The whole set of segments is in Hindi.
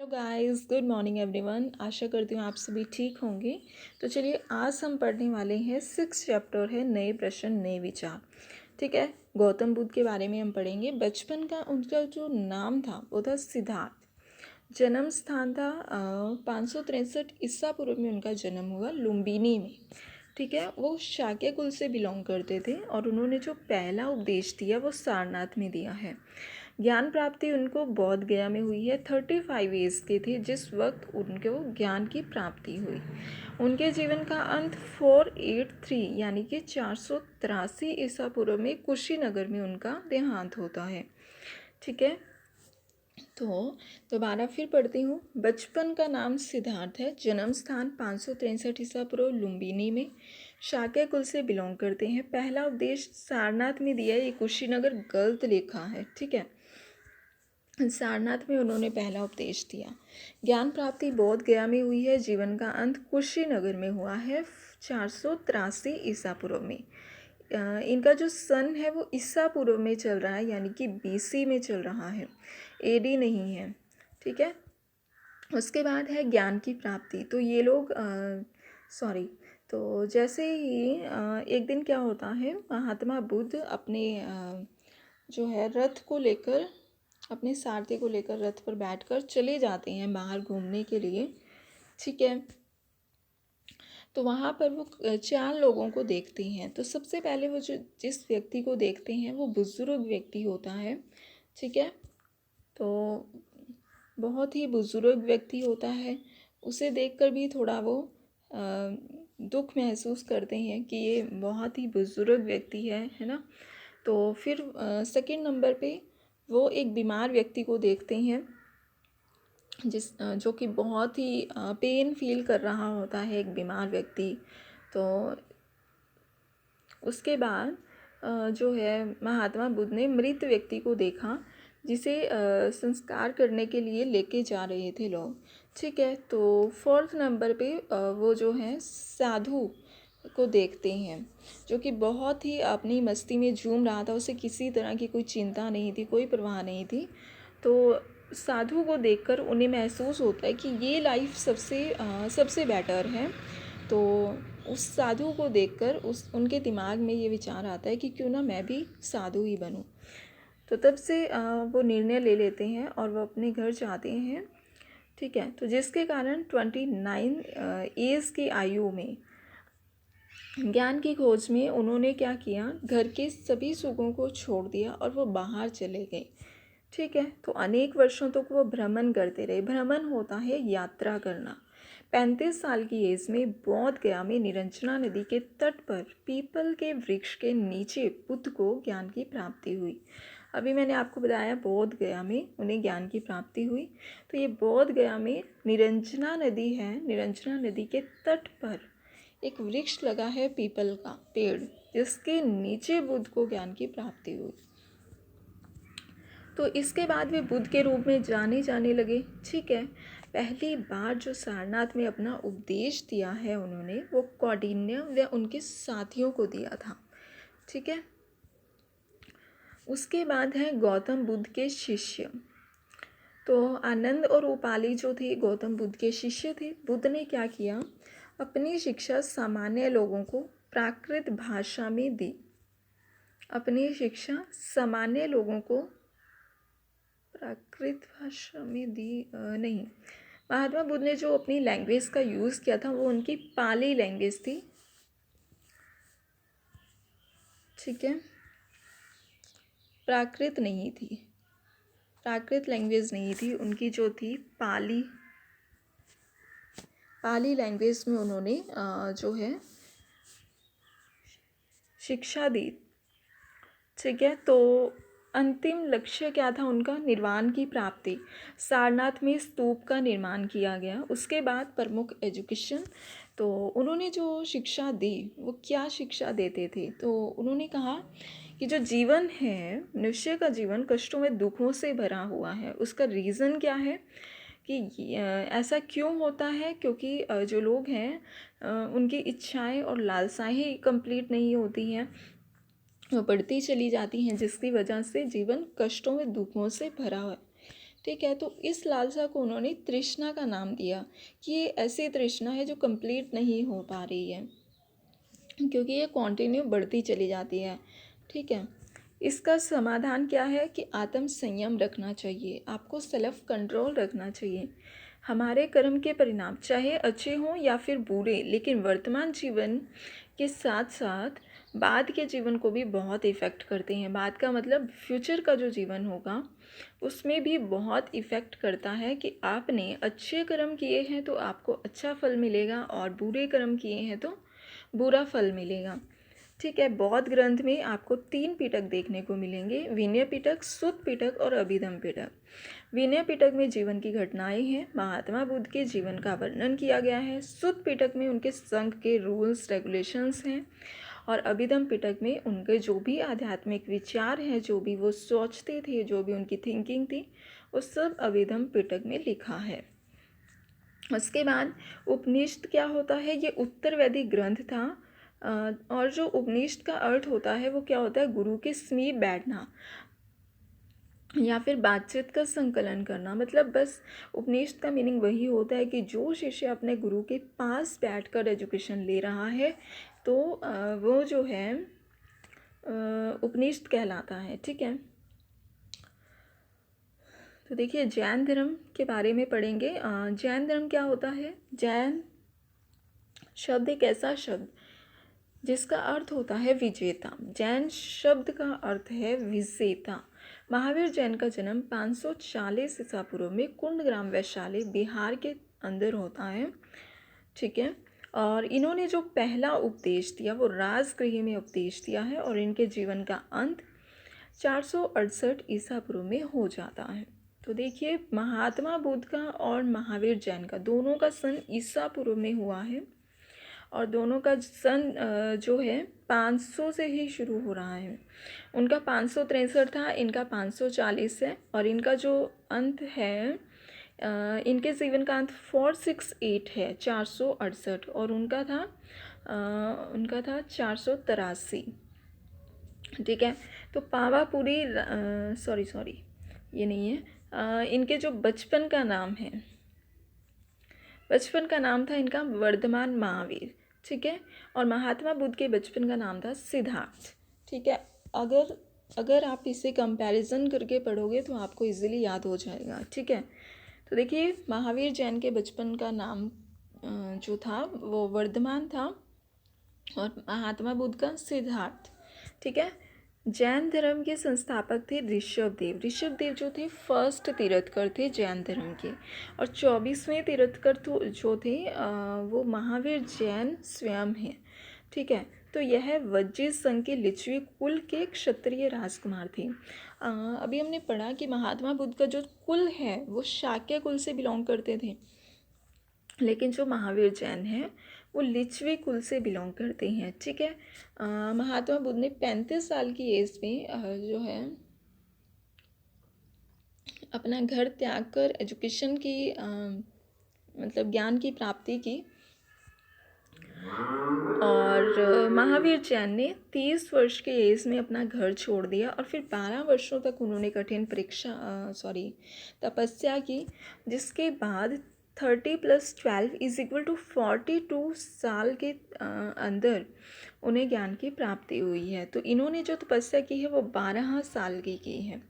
Hello guys, good morning everyone. आशा करती हूँ आप सभी ठीक होंगे। तो चलिए आज हम पढ़ने वाले हैं 6 चैप्टर है नए प्रश्न नए विचार। ठीक है, गौतम बुद्ध के बारे में हम पढ़ेंगे। बचपन का उनका जो नाम था वो था सिद्धार्थ। जन्म स्थान था 563 ईसा पूर्व में उनका जन्म हुआ लुम्बिनी में। ठीक है, वो शाक्य कुल से बिलोंग करते थे और उन्होंने जो पहला उपदेश दिया वो सारनाथ में दिया है। ज्ञान प्राप्ति उनको बोध गया में हुई है। 35 ईयर्स के थे जिस वक्त उनको ज्ञान की प्राप्ति हुई। उनके जीवन का अंत 483 यानी कि 483 ईसा पूर्व में कुशीनगर में उनका देहांत होता है। ठीक है, तो दोबारा फिर पढ़ती हूँ। बचपन का नाम सिद्धार्थ है। जन्म स्थान 563 ईसा पूर्व लुम्बिनी में। शाक्य कुल से बिलोंग करते हैं। पहला उपदेश सारनाथ में दिया है। ये कुशीनगर गलत लिखा है। ठीक है, सारनाथ में उन्होंने पहला उपदेश दिया। ज्ञान प्राप्ति बोध गया में हुई है। जीवन का अंत कुशीनगर में हुआ है 483 ईसा पूर्व में। इनका जो सन है वो ईसा पूर्व में चल रहा है, यानी कि बीसी में चल रहा है, एडी नहीं है। ठीक है, उसके बाद है ज्ञान की प्राप्ति। तो ये लोग तो जैसे ही एक दिन क्या होता है, महात्मा बुद्ध अपने जो है रथ को लेकर, अपने सारथी को लेकर रथ पर बैठकर चले जाते हैं बाहर घूमने के लिए। ठीक है, तो वहाँ पर वो 4 लोगों को देखते हैं। तो सबसे पहले वो जिस व्यक्ति को देखते हैं वो बुजुर्ग व्यक्ति होता है। ठीक है, तो बहुत ही बुजुर्ग व्यक्ति होता है। उसे देखकर भी थोड़ा वो दुख महसूस करते हैं कि ये बहुत ही बुजुर्ग व्यक्ति है ना। तो फिर सेकंड नंबर पे वो एक बीमार व्यक्ति को देखते हैं जो कि बहुत ही पेन फील कर रहा होता है, एक बीमार व्यक्ति। तो उसके बाद जो है महात्मा बुद्ध ने मृत व्यक्ति को देखा जिसे संस्कार करने के लिए लेके जा रहे थे लोग। ठीक है, तो फोर्थ नंबर पे वो जो है साधु को देखते हैं जो कि बहुत ही अपनी मस्ती में झूम रहा था। उसे किसी तरह की कोई चिंता नहीं थी, कोई परवाह नहीं थी। तो साधु को देखकर उन्हें महसूस होता है कि ये लाइफ सबसे बेटर है। तो उस साधु को देखकर उनके दिमाग में ये विचार आता है कि क्यों ना मैं भी साधु ही बनूं। तो तब से वो निर्णय ले लेते हैं और वो अपने घर जाते हैं। ठीक है, तो जिसके कारण 29 एज की आयु में ज्ञान की खोज में उन्होंने क्या किया, घर के सभी सुखों को छोड़ दिया और वो बाहर चले गए। ठीक है, तो अनेक वर्षों तक वो भ्रमण करते रहे। भ्रमण होता है यात्रा करना। 35 साल की एज में बोध गया में निरंजना नदी के तट पर पीपल के वृक्ष के नीचे बुद्ध को ज्ञान की प्राप्ति हुई। अभी मैंने आपको बताया बोध गया में उन्हें ज्ञान की प्राप्ति हुई। तो ये बोध गया में निरंजना नदी है। निरंजना नदी के तट पर एक वृक्ष लगा है, पीपल का पेड़, जिसके नीचे बुद्ध को ज्ञान की प्राप्ति हुई। तो इसके बाद वे बुद्ध के रूप में जाने लगे। ठीक है, पहली बार जो सारनाथ में अपना उपदेश दिया है उन्होंने, वो कौंडिन्य व उनके साथियों को दिया था। ठीक है, उसके बाद है गौतम बुद्ध के शिष्य। तो आनंद और उपाली जो थे गौतम बुद्ध के शिष्य थे। बुद्ध ने क्या किया, अपनी शिक्षा सामान्य लोगों को प्राकृत भाषा में दी। अपनी शिक्षा सामान्य लोगों को प्राकृत भाषा में दी नहीं, महात्मा बुद्ध ने जो अपनी लैंग्वेज का यूज़ किया था वो उनकी पाली लैंग्वेज थी। ठीक है, प्राकृत नहीं थी, प्राकृत लैंग्वेज नहीं थी उनकी, जो थी पाली लैंग्वेज में उन्होंने जो है शिक्षा दी। ठीक है, तो अंतिम लक्ष्य क्या था उनका, निर्वाण की प्राप्ति। सारनाथ में स्तूप का निर्माण किया गया। उसके बाद प्रमुख एजुकेशन। तो उन्होंने जो शिक्षा दी वो क्या शिक्षा देते थे, तो उन्होंने कहा कि जो जीवन है, मनुष्य का जीवन कष्टों में दुखों से भरा हुआ है। उसका रीज़न क्या है कि ऐसा क्यों होता है, क्योंकि जो लोग हैं उनकी इच्छाएं और लालसाएं ही कंप्लीट नहीं होती हैं, वो बढ़ती चली जाती हैं, जिसकी वजह से जीवन कष्टों में दुखों से भरा है। ठीक है। तो इस लालसा को उन्होंने तृष्णा का नाम दिया कि ये ऐसी तृष्णा है जो कंप्लीट नहीं हो पा रही है, क्योंकि ये कंटिन्यू बढ़ती चली जाती है। ठीक है। इसका समाधान क्या है कि आत्म संयम रखना चाहिए, आपको सेल्फ कंट्रोल रखना चाहिए। हमारे कर्म के परिणाम चाहे अच्छे हों या फिर बुरे, लेकिन वर्तमान जीवन के साथ साथ बाद के जीवन को भी बहुत इफ़ेक्ट करते हैं। बाद का मतलब फ्यूचर का जो जीवन होगा उसमें भी बहुत इफ़ेक्ट करता है कि आपने अच्छे कर्म किए हैं तो आपको अच्छा फल मिलेगा और बुरे कर्म किए हैं तो बुरा फल मिलेगा। ठीक है। बौद्ध ग्रंथ में आपको 3 पिटक देखने को मिलेंगे, विनय पिटक, सुत्त पिटक और अभिधम पिटक। विनय पिटक में जीवन की घटनाएं हैं, महात्मा बुद्ध के जीवन का वर्णन किया गया है। सुत्त पिटक में उनके संघ के रूल्स रेगुलेशंस हैं और अभिधम पिटक में उनके जो भी आध्यात्मिक विचार हैं, जो भी वो सोचते थे, जो भी उनकी थिंकिंग थी, वो सब अभिधम पिटक में लिखा है। उसके बाद उपनिषद क्या होता है, ये उत्तर वैदिक ग्रंथ था और जो उपनिषद का अर्थ होता है वो क्या होता है, गुरु के समीप बैठना या फिर बातचीत का संकलन करना। मतलब बस उपनिषद का मीनिंग वही होता है कि जो शिष्य अपने गुरु के पास बैठकर एजुकेशन ले रहा है तो वो जो है उपनिषद कहलाता है। ठीक है। तो देखिए जैन धर्म के बारे में पढ़ेंगे। जैन धर्म क्या होता है, जैन शब्द एक ऐसा शब्द जिसका अर्थ होता है विजेता। जैन शब्द का अर्थ है विजेता। महावीर जैन का जन्म 540 ईसा पूर्व में कुंडग्राम वैशाली बिहार के अंदर होता है। ठीक है। और इन्होंने जो पहला उपदेश दिया वो राजगृह में उपदेश दिया है और इनके जीवन का अंत 468 ईसा पूर्व में हो जाता है। तो देखिए महात्मा बुद्ध का और महावीर जैन का दोनों का सन ईसा पूर्व में हुआ है और दोनों का सन जो है 500 से ही शुरू हो रहा है। उनका 563 था, इनका 540 है और इनका जो अंत है इनके जीवन का अंत 468 है, 468, और उनका था 483। ठीक है। तो पावापुरी सॉरी ये नहीं है। इनके जो बचपन का नाम था इनका वर्धमान महावीर। ठीक है। और महात्मा बुद्ध के बचपन का नाम था सिद्धार्थ। ठीक है। अगर आप इसे कंपैरिजन करके पढ़ोगे तो आपको इजीली याद हो जाएगा। ठीक है। तो देखिए महावीर जैन के बचपन का नाम जो था वो वर्धमान था और महात्मा बुद्ध का सिद्धार्थ। ठीक है। जैन धर्म के संस्थापक थे ऋषभदेव। ऋषभदेव जो थे फर्स्ट तीर्थकर थे जैन धर्म के और 24वें तीर्थकर जो थे वो महावीर जैन स्वयं हैं। ठीक है। तो यह वज्जी संघ के लिच्छवी कुल के क्षत्रिय राजकुमार थे। अभी हमने पढ़ा कि महात्मा बुद्ध का जो कुल है वो शाक्य कुल से बिलोंग करते थे, लेकिन जो महावीर जैन हैं वो लिच्छवी कुल से बिलोंग करते हैं। ठीक है। महात्मा बुद्ध ने 35 साल की एज में जो है अपना घर त्याग कर एजुकेशन की मतलब ज्ञान की प्राप्ति की और महावीर जैन ने 30 वर्ष के एज में अपना घर छोड़ दिया और फिर 12 वर्षों तक उन्होंने कठिन तपस्या की, जिसके बाद 30 + 12 = 42 साल के अंदर उन्हें ज्ञान की प्राप्ति हुई है। तो इन्होंने जो तपस्या की है वो 12 साल की है।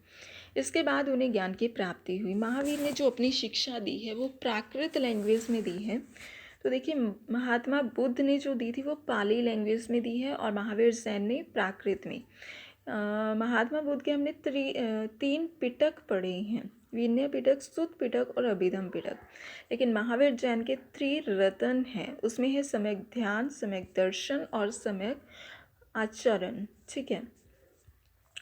इसके बाद उन्हें ज्ञान की प्राप्ति हुई। महावीर ने जो अपनी शिक्षा दी है वो प्राकृत लैंग्वेज में दी है। तो देखिए महात्मा बुद्ध ने जो दी थी वो पाली लैंग्वेज में दी है और महावीर जैन ने प्राकृत में। महात्मा बुद्ध के हमने 3 पिटक पढ़े हैं, विनय पिटक, सुत्त पिटक और अभिधम पिटक। लेकिन महावीर जैन के 3 रत्न हैं, उसमें है सम्यक ध्यान, सम्यक दर्शन और सम्यक आचरण। ठीक है।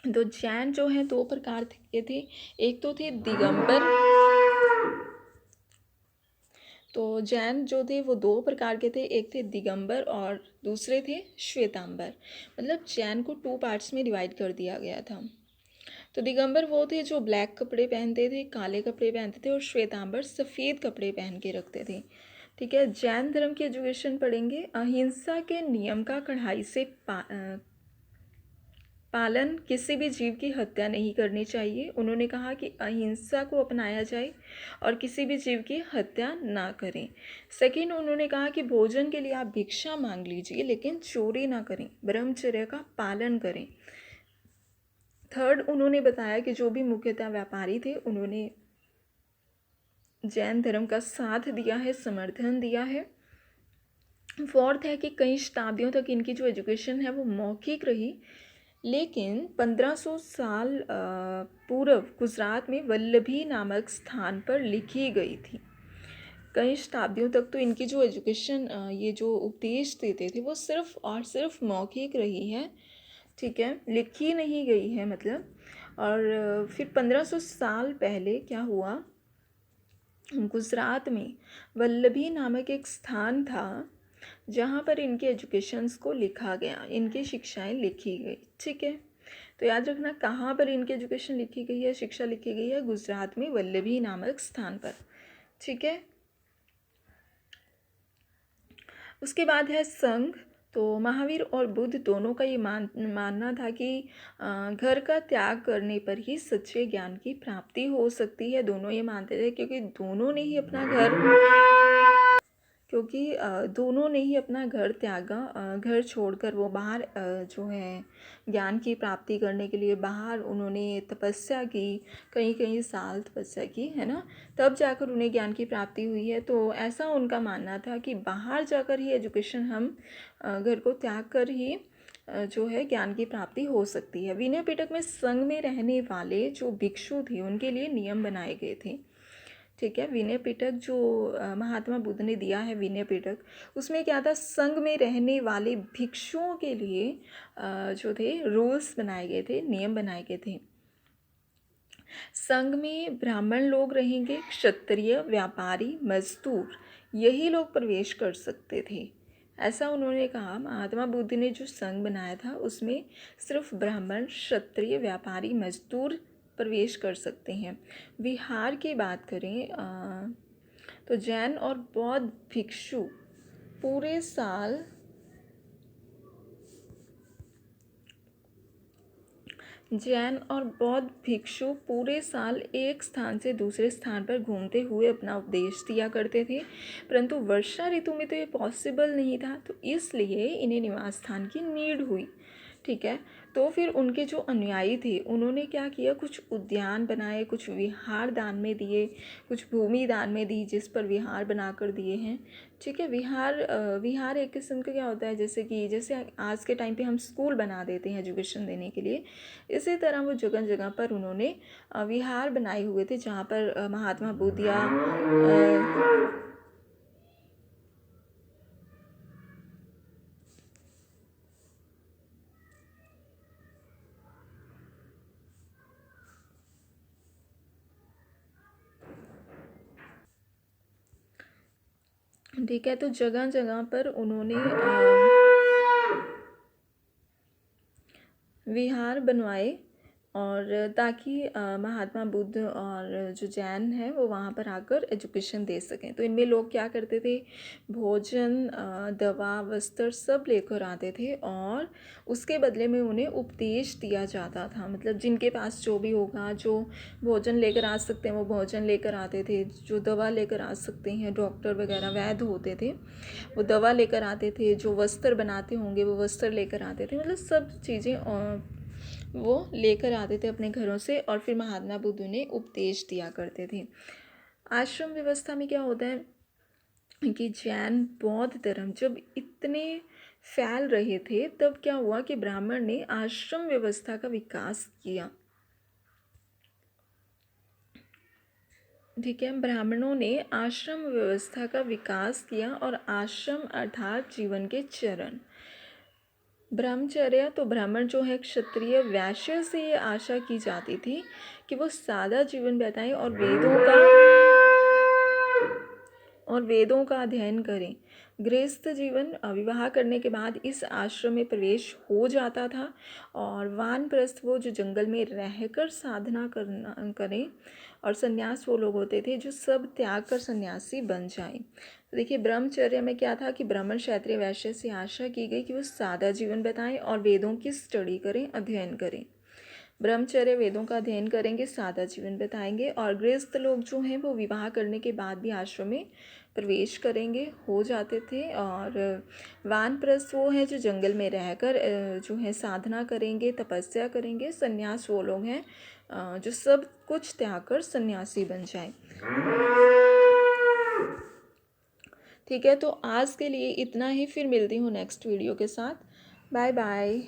तो जैन जो हैं 2 प्रकार के थे, एक तो थे दिगंबर। तो जैन जो थे वो 2 प्रकार के थे, एक थे दिगंबर और दूसरे थे श्वेतांबर। मतलब जैन को 2 पार्ट्स में डिवाइड कर दिया गया था। तो दिगंबर वो थे जो ब्लैक कपड़े पहनते थे, काले कपड़े पहनते थे, और श्वेतांबर सफ़ेद कपड़े पहन के रखते थे। ठीक है। जैन धर्म की एजुकेशन पढ़ेंगे। अहिंसा के नियम का कड़ाई से पालन, किसी भी जीव की हत्या नहीं करनी चाहिए। उन्होंने कहा कि अहिंसा को अपनाया जाए और किसी भी जीव की हत्या ना करें। सेकंड, उन्होंने कहा कि भोजन के लिए आप भिक्षा मांग लीजिए लेकिन चोरी ना करें, ब्रह्मचर्य का पालन करें। थर्ड, उन्होंने बताया कि जो भी मुख्यतः व्यापारी थे उन्होंने जैन धर्म का साथ दिया है, समर्थन दिया है। फोर्थ है कि कई शताब्दियों तक इनकी जो एजुकेशन है वो मौखिक रही, लेकिन 1500 साल पूर्व गुजरात में वल्लभी नामक स्थान पर लिखी गई थी। कई शताब्दियों तक तो इनकी जो एजुकेशन, ये जो उपदेश देते थे वो सिर्फ और सिर्फ मौखिक रही है, ठीक है, लिखी नहीं गई है मतलब। और फिर 1500 साल पहले क्या हुआ, गुजरात में वल्लभी नामक एक स्थान था जहाँ पर इनके एजुकेशंस को लिखा गया, इनकी शिक्षाएं लिखी गई, ठीक है। तो याद रखना कहाँ पर इनकी एजुकेशन लिखी गई है, शिक्षा लिखी गई है, गुजरात में वल्लभी नामक स्थान पर, ठीक है। उसके बाद है संघ। तो महावीर और बुद्ध दोनों का ये मानना था कि घर का त्याग करने पर ही सच्चे ज्ञान की प्राप्ति हो सकती है। दोनों ये मानते थे क्योंकि दोनों ने ही अपना घर त्यागा। घर छोड़कर वो बाहर जो है ज्ञान की प्राप्ति करने के लिए बाहर उन्होंने तपस्या की, कई कई साल तपस्या की, है ना, तब जाकर उन्हें ज्ञान की प्राप्ति हुई है। तो ऐसा उनका मानना था कि बाहर जाकर ही एजुकेशन हम घर को त्याग कर ही जो है ज्ञान की प्राप्ति हो सकती है। विनय पिटक में संघ में रहने वाले जो भिक्षु थे उनके लिए नियम बनाए गए थे, ठीक है। विनय पिटक जो महात्मा बुद्ध ने दिया है, विनय पिटक, उसमें क्या था, संघ में रहने वाले भिक्षुओं के लिए जो थे रूल्स बनाए गए थे, नियम बनाए गए थे। संघ में ब्राह्मण लोग रहेंगे, क्षत्रिय, व्यापारी, मजदूर, यही लोग प्रवेश कर सकते थे, ऐसा उन्होंने कहा। महात्मा बुद्ध ने जो संघ बनाया था उसमें सिर्फ ब्राह्मण, क्षत्रिय, व्यापारी, मजदूर प्रवेश कर सकते हैं। विहार की बात करें तो जैन और बौद्ध भिक्षु पूरे साल एक स्थान से दूसरे स्थान पर घूमते हुए अपना उपदेश दिया करते थे, परंतु वर्षा ऋतु में तो ये पॉसिबल नहीं था, तो इसलिए इन्हें निवास स्थान की नीड हुई, ठीक है। तो फिर उनके जो अनुयायी थे उन्होंने क्या किया, कुछ उद्यान बनाए, कुछ विहार दान में दिए, कुछ भूमि दान में दी जिस पर विहार बनाकर दिए हैं, ठीक है। विहार एक किस्म का क्या होता है, जैसे आज के टाइम पे हम स्कूल बना देते हैं एजुकेशन देने के लिए, इसी तरह वो जगह जगह पर उन्होंने विहार बनाए हुए थे जहाँ पर महात्मा बुद्ध या ठीक है, तो जगह जगह पर उन्होंने विहार बनवाए और ताकि महात्मा बुद्ध और जो जैन है वो वहाँ पर आकर एजुकेशन दे सकें। तो इनमें लोग क्या करते थे, भोजन, दवा, वस्त्र सब लेकर आते थे और उसके बदले में उन्हें उपदेश दिया जाता था। मतलब जिनके पास जो भी होगा, जो भोजन लेकर आ सकते हैं वो भोजन लेकर आते थे, जो दवा लेकर आ सकते हैं, डॉक्टर वगैरह वैद्य होते थे वो दवा लेकर आते थे, जो वस्त्र बनाते होंगे वो वस्त्र लेकर आते थे, मतलब सब चीज़ें वो लेकर आते थे अपने घरों से और फिर महात्मा बुद्ध ने उपदेश दिया करते थे। आश्रम व्यवस्था में क्या होता है कि जैन बौद्ध धर्म जब इतने फैल रहे थे तब क्या हुआ कि ब्राह्मण ने आश्रम व्यवस्था का विकास किया, ठीक है। ब्राह्मणों ने आश्रम व्यवस्था का विकास किया और आश्रम अर्थात जीवन के चरण, ब्रह्मचर्य, तो ब्राह्मण जो है क्षत्रिय, वैश्य से ये आशा की जाती थी कि वो सादा जीवन बिताएं और और वेदों का अध्ययन करें। गृहस्थ जीवन विवाह करने के बाद इस आश्रम में प्रवेश हो जाता था और वानप्रस्थ वो जो जंगल में रहकर साधना करना करें, और सन्यास वो लोग होते थे जो सब त्याग कर सन्यासी बन जाएं। तो देखिए ब्रह्मचर्य में क्या था कि ब्राह्मण क्षत्रिय वैश्य से आशा की गई कि वो सादा जीवन बताएं और वेदों की स्टडी करें, अध्ययन करें। ब्रह्मचर्य वेदों का अध्ययन करेंगे, सादा जीवन बताएंगे, और गृहस्थ लोग जो हैं वो विवाह करने के बाद भी आश्रम में प्रवेश करेंगे, हो जाते थे। और वानप्रस्थ वो हैं जो जंगल में रहकर जो है साधना करेंगे, तपस्या करेंगे। सन्यास वो लोग हैं जो सब कुछ त्याग कर सन्यासी बन जाए। ठीक है, तो आज के लिए इतना ही, फिर मिलती हूँ नेक्स्ट वीडियो के साथ। Bye bye.